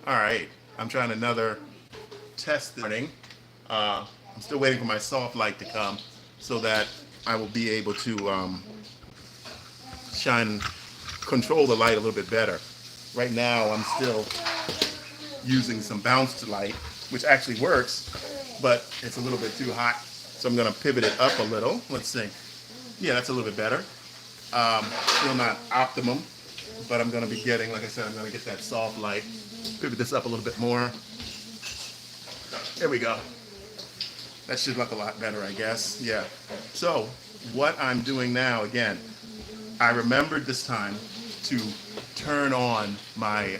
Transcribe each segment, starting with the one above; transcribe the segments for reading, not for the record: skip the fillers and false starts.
All right, I'm trying another test this morning. I'm still waiting for my soft light to come so that I will be able to shine, control the light a little bit better. Right now, I'm still using some bounced light, which actually works, but it's a little bit too hot. So I'm going to pivot it up a little. Let's see. Yeah, that's a little bit better. Still not optimum, but I'm going to be getting, like I said, I'm going to get that soft light. Pivot this up a little bit more. There we go. That should look a lot better, I guess. Yeah. So what I'm doing now, again, I remembered this time to turn on my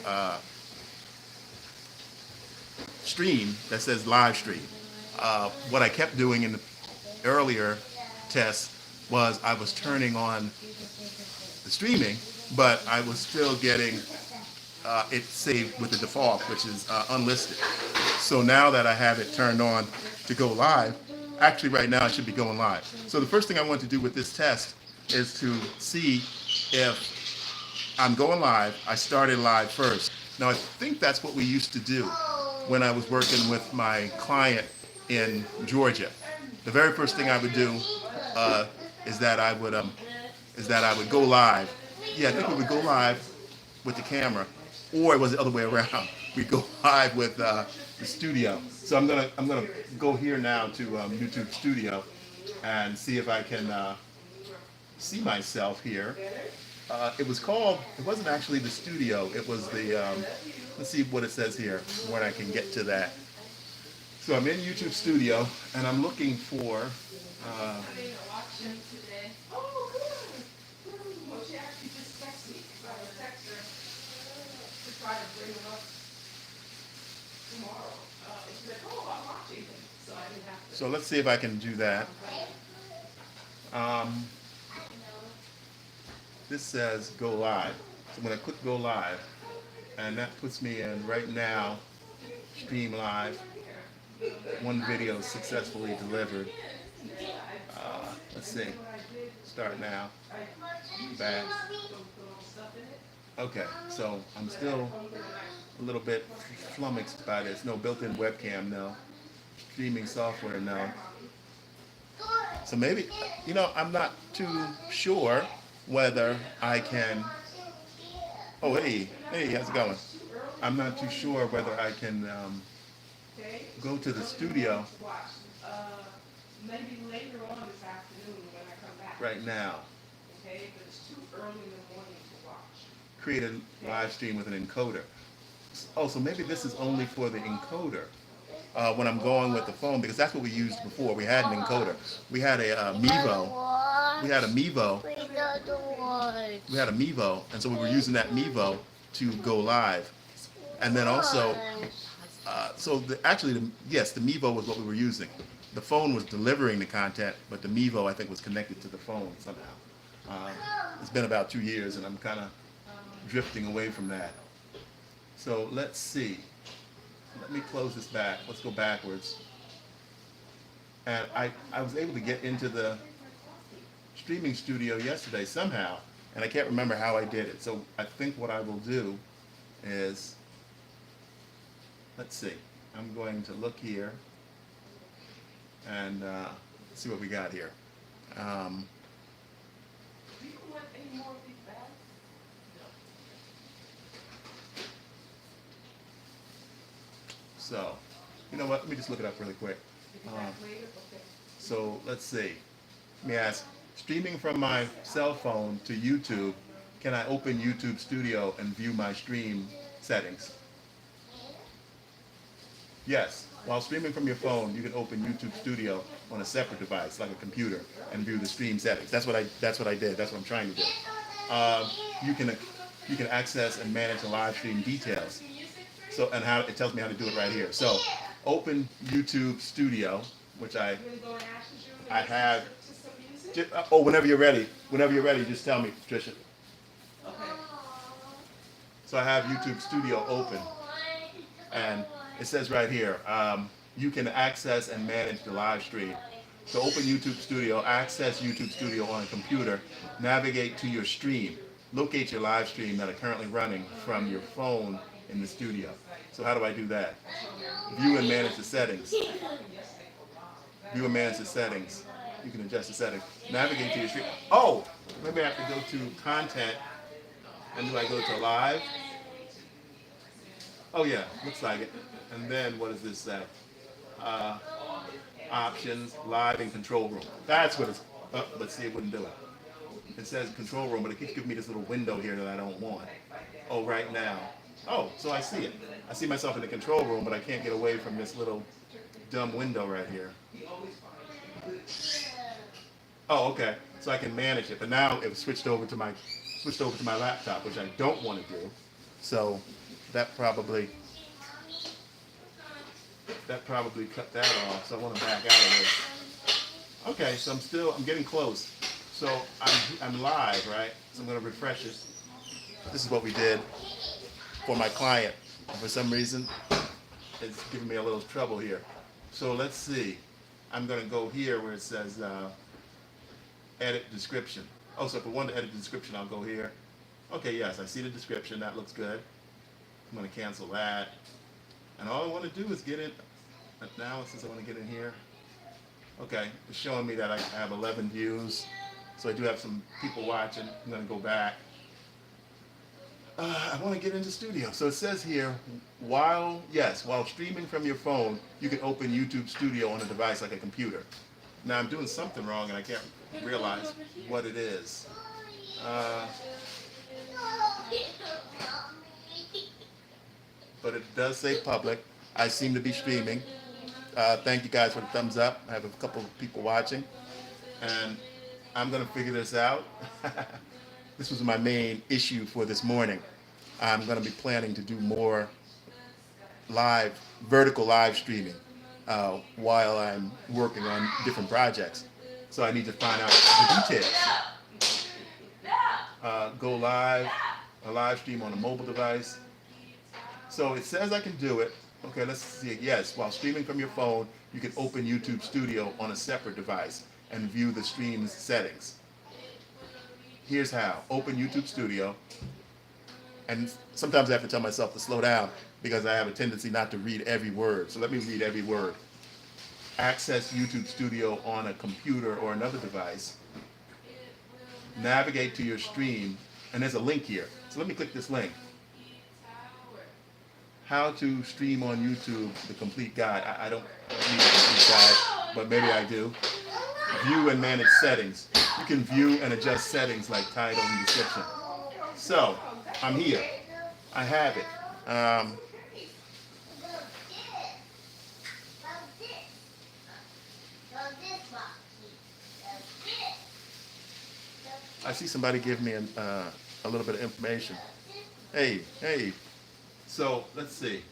stream that says live stream. What I kept doing in the earlier tests was I was turning on the streaming, but I was still getting it saved with the default, which is unlisted. So now that I have it turned on to go live, actually right now I should be going live. So the first thing I want to do with this test is to see if I'm going live. I started live first. Now I think that's what we used to do when I was working with my client in Georgia. The very first thing I would do is that I would go live. Yeah, I think we would go live with the camera, or it was the other way around. We'd go live with the studio. So I'm gonna go here now to YouTube Studio and see if I can see myself here. It wasn't actually the studio. It was the let's see what it says here when I can get to that. So I'm in YouTube Studio and I'm looking for. So let's see if I can do that. Um, this says go live. So I'm going to click go live, and that puts me in right now, stream live. One video successfully delivered. Let's see. Start now. Back. Okay, so I'm still a little bit flummoxed by this. No built-in webcam, no. Streaming software, no. So maybe, I'm not too sure whether I can. Oh, hey, how's it going? I'm not too sure whether I can go to the studio maybe later on this afternoon when I come back. Right now. Okay, but it's too early in the morning to watch. Create a live stream with an encoder. Oh, so maybe this is only for the encoder. When I'm going with the phone, because that's what we used before. We had an encoder. We had a Mevo. We had a Mevo. We had a Mevo, and so we were using that Mevo to go live. And then also, yes, the Mevo was what we were using. The phone was delivering the content, but the Mevo, I think, was connected to the phone somehow. It's been about 2 years, and I'm kind of drifting away from that. So let's see. Let me close this back. Let's go backwards. And I was able to get into the streaming studio yesterday somehow, and I can't remember how I did it. So I think what I will do is, let's see. I'm going to look here and see what we got here. So, you know what? Let me just look it up really quick. So let's see. Let me ask, streaming from my cell phone to YouTube, can I open YouTube Studio and view my stream settings? Yes. While streaming from your phone, you can open YouTube Studio on a separate device, like a computer, and view the stream settings. That's what I did. That's what I'm trying to do. You can access and manage the live stream details. So, and how it tells me how to do it right here. So, open YouTube Studio, which I have. Oh, whenever you're ready, just tell me, Patricia. Okay. So I have YouTube Studio open, and it says right here, you can access and manage the live stream. So open YouTube Studio, access YouTube Studio on a computer, navigate to your stream, locate your live stream that are currently running from your phone in the studio. So how do I do that? View and manage the settings. View and manage the settings. You can adjust the settings. Navigate to your stream. Oh, maybe I have to go to content. And do I go to live? Oh yeah, looks like it. And then what does this say? Uh, Options, live, and control room. That's what it's. Let's see, it wouldn't do it. It says control room, but it keeps giving me this little window here that I don't want. Oh, right now. Oh, so I see it. I see myself in the control room, but I can't get away from this little dumb window right here. Oh, okay. So I can manage it, but now it switched over to my laptop, which I don't want to do. So that probably cut that off. So I want to back out of this. Okay, so I'm getting close. So I'm live, right? So I'm going to refresh it. This is what we did for my client. For some reason, it's giving me a little trouble here. So let's see. I'm going to go here where it says edit description. Oh, so if I want to edit the description, I'll go here. Okay, yes, I see the description. That looks good. I'm going to cancel that. And all I want to do is get in. Now, since I want to get in here. Okay, it's showing me that I have 11 views. So I do have some people watching. I'm going to go back. I want to get into Studio. So it says here, while streaming from your phone, you can open YouTube Studio on a device like a computer. Now I'm doing something wrong and I can't realize what it is. But it does say public. I seem to be streaming. Thank you guys for the thumbs up. I have a couple of people watching. And I'm going to figure this out. This was my main issue for this morning. I'm going to be planning to do more vertical live streaming while I'm working on different projects. So I need to find out the details. Go live, a live stream on a mobile device. So it says I can do it. Okay, let's see it. Yes, while streaming from your phone, you can open YouTube Studio on a separate device and view the stream's settings. Here's how. Open YouTube Studio. And sometimes I have to tell myself to slow down because I have a tendency not to read every word. So let me read every word. Access YouTube Studio on a computer or another device. Navigate to your stream. And there's a link here. So let me click this link. How to stream on YouTube, the complete guide. I don't need a complete guide, but maybe I do. View and manage settings. You can view and adjust settings like title and description. So, I'm here. I have it. I see somebody give me a little bit of information. Hey. So let's see.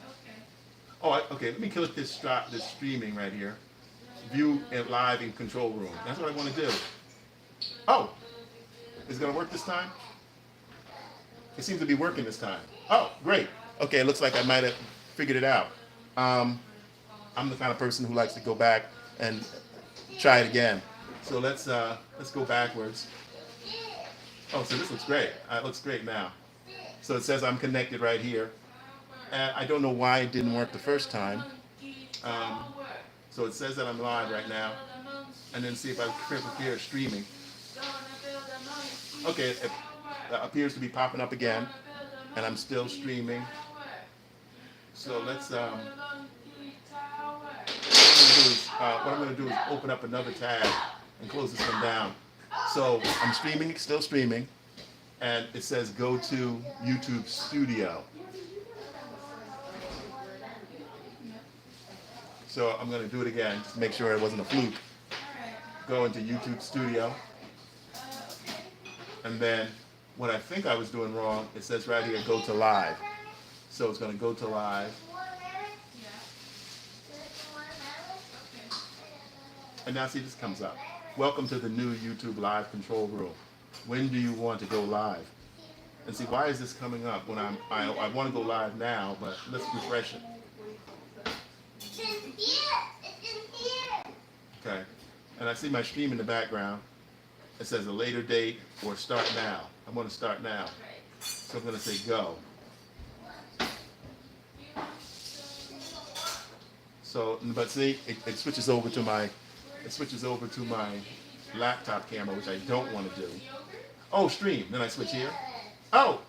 Oh, okay. Let me click this streaming right here. View it live in control room. That's what I want to do. Oh, is it going to work this time? It seems to be working this time. Oh, great. Okay, it looks like I might have figured it out. I'm the kind of person who likes to go back and try it again. So let's go backwards. Oh, so this looks great. It looks great now. So it says I'm connected right here. And I don't know why it didn't work the first time. So it says that I'm live right now. And then see if I click here streaming. Okay, it appears to be popping up again. And I'm still streaming. So let's, what I'm going to do is open up another tab and close this one down. So I'm streaming, still streaming. And it says go to YouTube Studio. So I'm going to do it again, just to make sure it wasn't a fluke. Go into YouTube Studio. And then what I think I was doing wrong, it says right here, go to live. So it's going to go to live. And now see, this comes up. Welcome to the new YouTube Live control room. When do you want to go live? And see, why is this coming up when I want to go live now, but let's refresh it. Okay, and I see my stream in the background. It says a later date or start now. I'm going to start now. So I'm going to say go. So, but see, it switches over to my, it switches over to my laptop camera, which I don't want to do. Oh, stream. Then I switch here. Oh,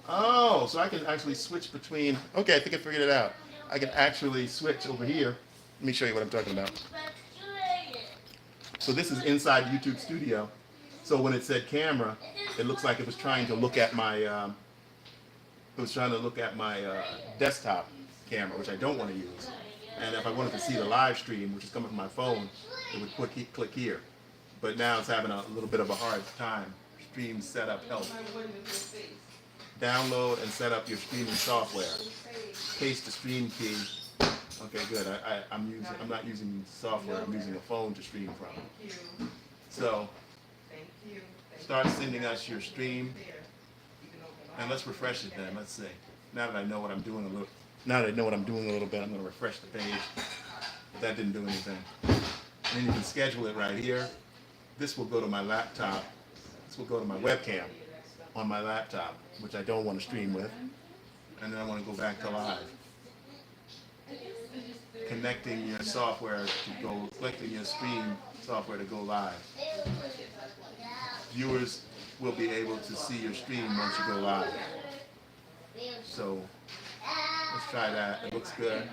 oh, so I can actually switch between. Okay, I think I figured it out. I can actually switch over here. Let me show you what I'm talking about. So this is inside YouTube Studio. So when it said camera, it looks like it was trying to look at my, desktop camera, which I don't want to use. And if I wanted to see the live stream, which is coming from my phone, it would click here. But now it's having a little bit of a hard time. Stream setup help. Download and set up your streaming software. Paste the stream key. Okay, good. I'm not using software. I'm using a phone to stream from. So start sending us your stream, and let's refresh it then. Let's see. Now that I know what I'm doing a little, bit, I'm going to refresh the page. But that didn't do anything. And then you can schedule it right here. This will go to my laptop. This will go to my webcam on my laptop, which I don't want to stream with. And then I want to go back to live. Connecting your software to go, connecting your stream software to go live. Viewers will be able to see your stream once you go live. So let's try that. It looks good.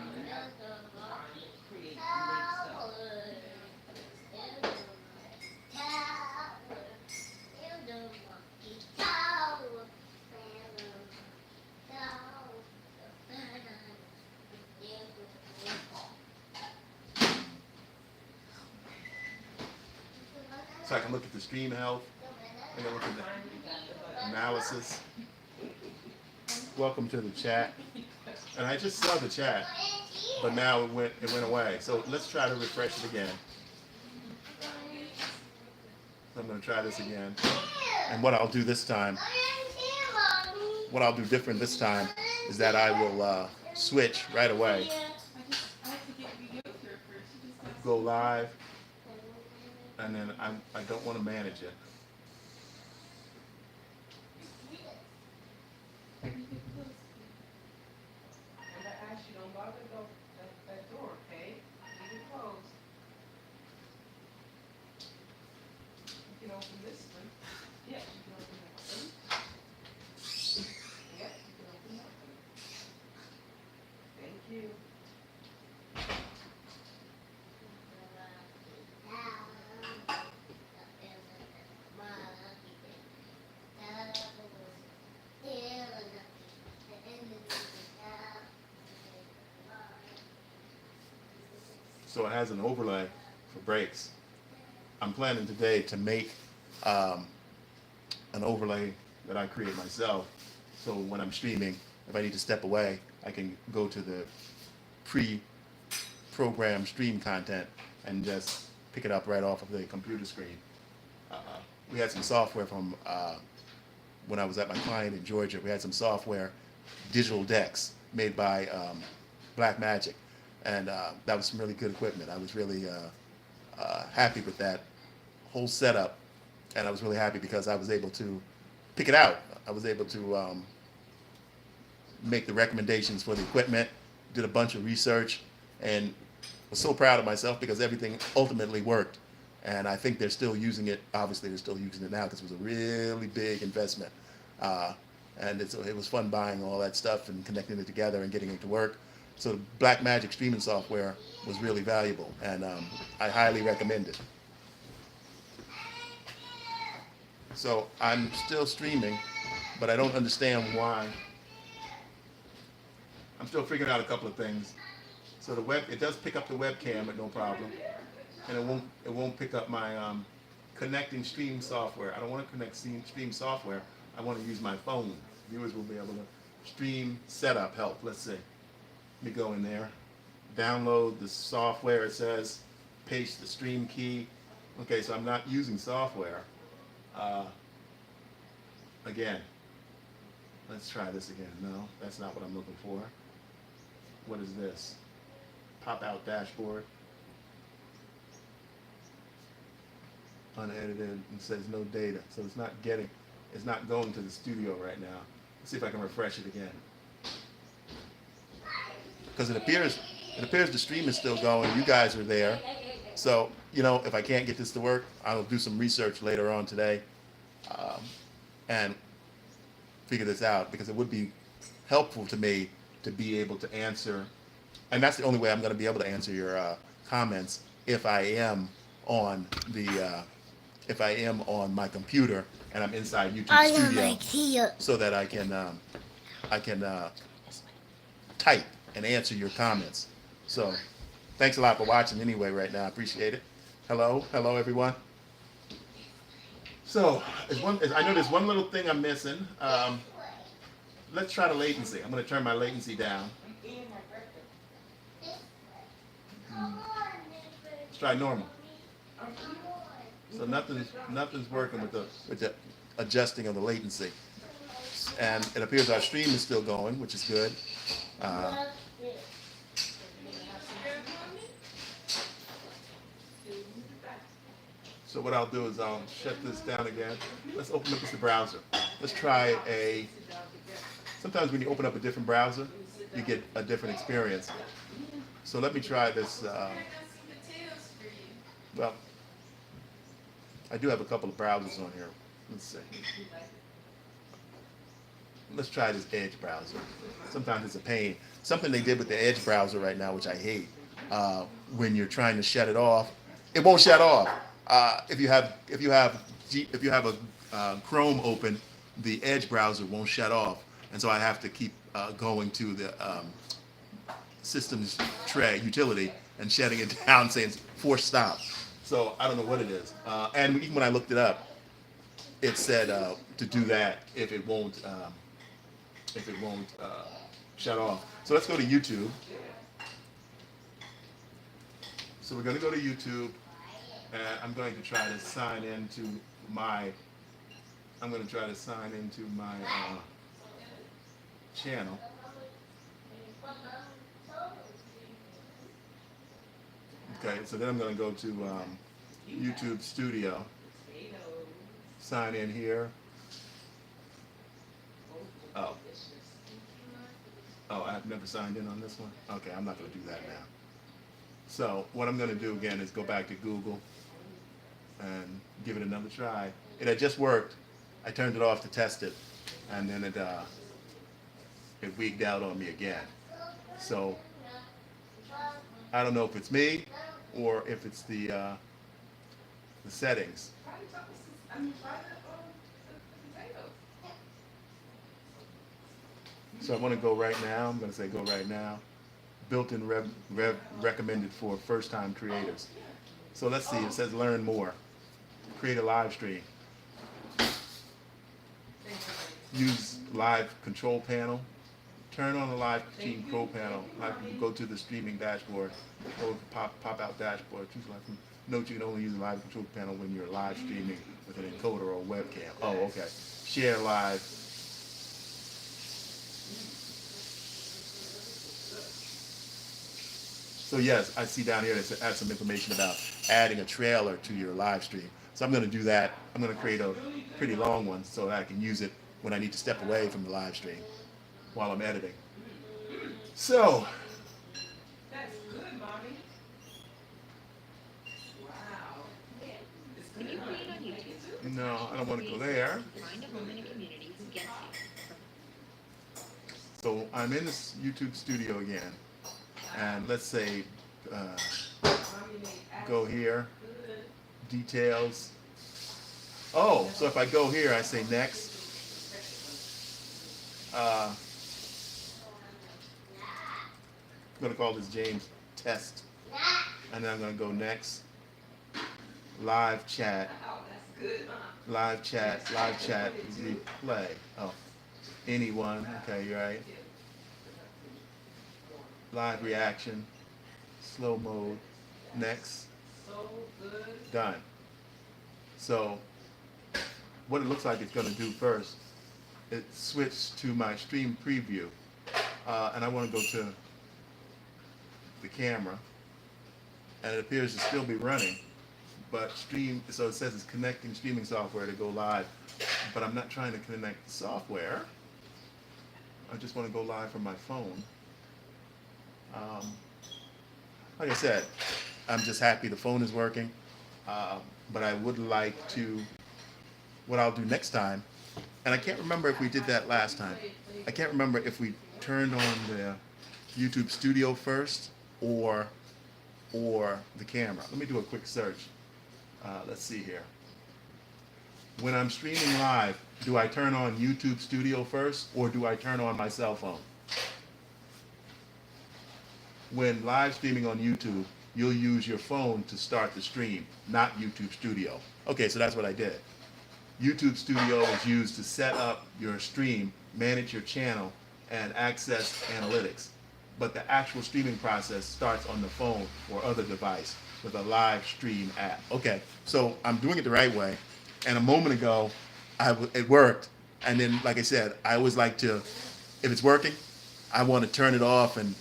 So I can look at the stream health. I can look at the analysis. Welcome to the chat. And I just saw the chat, but now it went away. So let's try to refresh it again. So I'm going to try this again. And what I'll do this time, what I'll do different this time, is that I will switch right away. Go live. And then I don't want to manage it. And I asked you, don't lock that door, okay? Leave it closed. You can open this one. Yes, you can open that one. Yep, you can open that one. Thank you. So it has an overlay for breaks. I'm planning today to make an overlay that I create myself. So when I'm streaming, if I need to step away, I can go to the pre-programmed stream content and just pick it up right off of the computer screen. We had some software from when I was at my client in Georgia. We had some software, digital decks made by Blackmagic. And that was some really good equipment. I was really happy with that whole setup, and I was really happy because I was able to pick it out. I was able to make the recommendations for the equipment, did a bunch of research, and was so proud of myself because everything ultimately worked. And I think they're still using it. Obviously, they're still using it now because it was a really big investment. And it was fun buying all that stuff and connecting it together and getting it to work. So the Blackmagic streaming software was really valuable, and I highly recommend it. So I'm still streaming, but I don't understand why. I'm still figuring out a couple of things. So it does pick up the webcam at no problem, and it won't pick up my connecting stream software. I don't want to connect stream software. I want to use my phone. Viewers will be able to stream setup help. Let's see. Let me go in there, download the software. It says paste the stream key. Okay, so I'm not using software. Again, let's try this again. No, that's not what I'm looking for. What is this? Pop out dashboard. Unedited, and says no data. So it's not going to the studio right now. Let's see if I can refresh it again. because it appears the stream is still going. You guys are there. So, if I can't get this to work, I'll do some research later on today, and figure this out, because it would be helpful to me to be able to answer, and that's the only way I'm going to be able to answer your comments if I am on my computer and I'm inside YouTube Studio, so that I can type and answer your comments. So, thanks a lot for watching anyway right now. I appreciate it. Hello everyone. So, I know there's one little thing I'm missing. Let's try the latency. I'm going to turn my latency down. Let's try normal. So nothing's working with the adjusting of the latency, and it appears our stream is still going, which is good. So what I'll do is I'll shut this down again. Let's open up the browser. Let's try sometimes when you open up a different browser, you get a different experience. So let me try this. Well, I do have a couple of browsers on here. Let's see. Let's try this Edge browser. Sometimes it's a pain. Something they did with the Edge browser right now, which I hate, when you're trying to shut it off, it won't shut off. If you have a Chrome open, the Edge browser won't shut off, and so I have to keep going to the systems tray utility and shutting it down, saying force stop. So I don't know what it is. And even when I looked it up, it said to do that if it won't shut off. So let's go to YouTube. So we're going to go to YouTube, and I'm going to try to sign into my channel. Okay, so then I'm going to go to YouTube Studio, sign in here. I've never signed in on this one? Okay, I'm not going to do that now. So what I'm going to do again is go back to Google and give it another try. It had just worked. I turned it off to test it, and then it wigged out on me again. So I don't know if it's me or if it's the settings. So I want to go right now. I'm going to say go right now. Built-in recommended for first-time creators. So let's see. It says learn more. Create a live stream. Use live control panel. Turn on the live stream control panel. Go to the streaming dashboard. Go pop out dashboard. Choose live. Note you can only use the live control panel when you're live streaming with an encoder or webcam. Oh, okay. Share live. So yes, I see down here it has some information about adding a trailer to your live stream. So I'm going to do that. I'm going to create a pretty long one so that I can use it when I need to step away from the live stream while I'm editing. So, That's good, mommy. Wow. When you create on YouTube, no, I don't want to go there. find a woman in a community who gets you. So I'm in this YouTube Studio again. And let's say, go here, details. Oh, so if I go here, I say next. I'm going to call this James Test. And then I'm going to go next. Live chat. Live chat. Replay. Oh, anyone. Okay, you're right. Live reaction, slow mode, next, done. So what it looks like it's going to do first, it switched to my stream preview, and I want to go to the camera, and it appears to still be running, but so it says it's connecting streaming software to go live, but I'm not trying to connect the software. I just want to go live from my phone. Um, like I said, I'm just happy the phone is working. But I would like to, what I'll do next time, and I can't remember if we did that last time. I can't remember if we turned on the YouTube Studio first or the camera. Let me do a quick search. Let's see here. When I'm streaming live, do I turn on YouTube Studio first or do I turn on my cell phone? When live streaming on YouTube, you'll use your phone to start the stream, not YouTube Studio. Okay, so that's what I did. YouTube Studio is used to set up your stream, manage your channel, and access analytics. But the actual streaming process starts on the phone or other device with a live stream app. Okay, so I'm doing it the right way. And a moment ago, it worked. And then, like I said, I always like to, if it's working, I want to turn it off and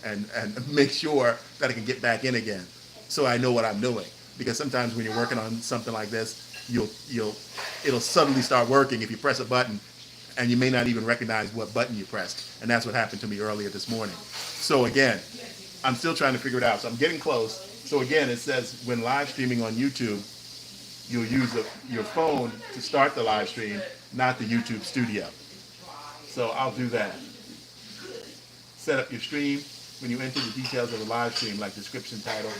make sure that I can get back in again so I know what I'm doing. Because sometimes when you're working on something like this, it'll suddenly start working if you press a button and you may not even recognize what button you pressed. And that's what happened to me earlier this morning. So again, I'm still trying to figure it out. So I'm getting close. So again, it says when live streaming on YouTube, you'll use your phone to start the live stream, not the YouTube Studio. So I'll do that. Set up your stream. When you enter the details of the live stream, like description, title,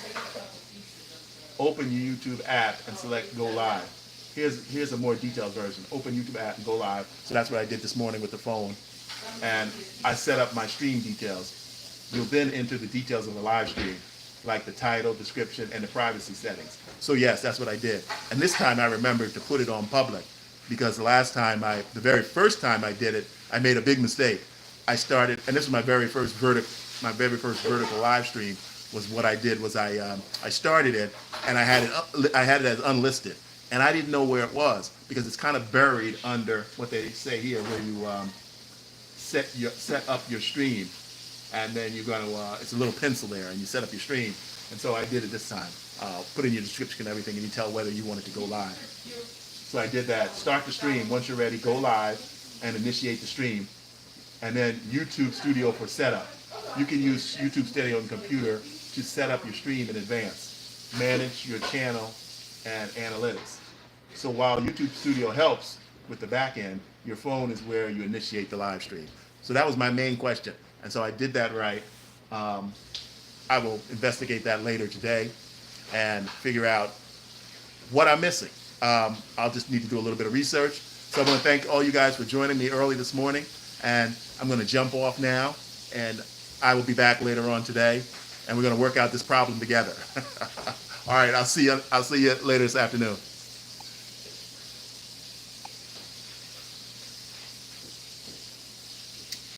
open your YouTube app and select Go Live. Here's a more detailed version. Open YouTube app and go live. So that's what I did this morning with the phone. And I set up my stream details. You'll then enter the details of the live stream, like the title, description, and the privacy settings. So yes, that's what I did. And this time I remembered to put it on public because the very first time I did it, I made a big mistake. I started, and this was my very first vertical live stream. Was what I did was I started it and I had it as unlisted, and I didn't know where it was because it's kind of buried under what they say here, where you set up your stream, and then you're going to it's a little pencil there, and you set up your stream. And so I did it this time. Put in your description and everything, and you tell whether you want it to go live. So I did that. Start the stream. Once you're ready, go live and initiate the stream. And then YouTube Studio for setup. You can use YouTube Studio on the computer to set up your stream in advance, manage your channel and analytics. So while YouTube Studio helps with the back end, your phone is where you initiate the live stream. So that was my main question. And so I did that right. I will investigate that later today and figure out what I'm missing. I'll just need to do a little bit of research. So I want to thank all you guys for joining me early this morning. And I'm going to jump off now, and I will be back later on today, and we're going to work out this problem together. All right, I'll see you later this afternoon.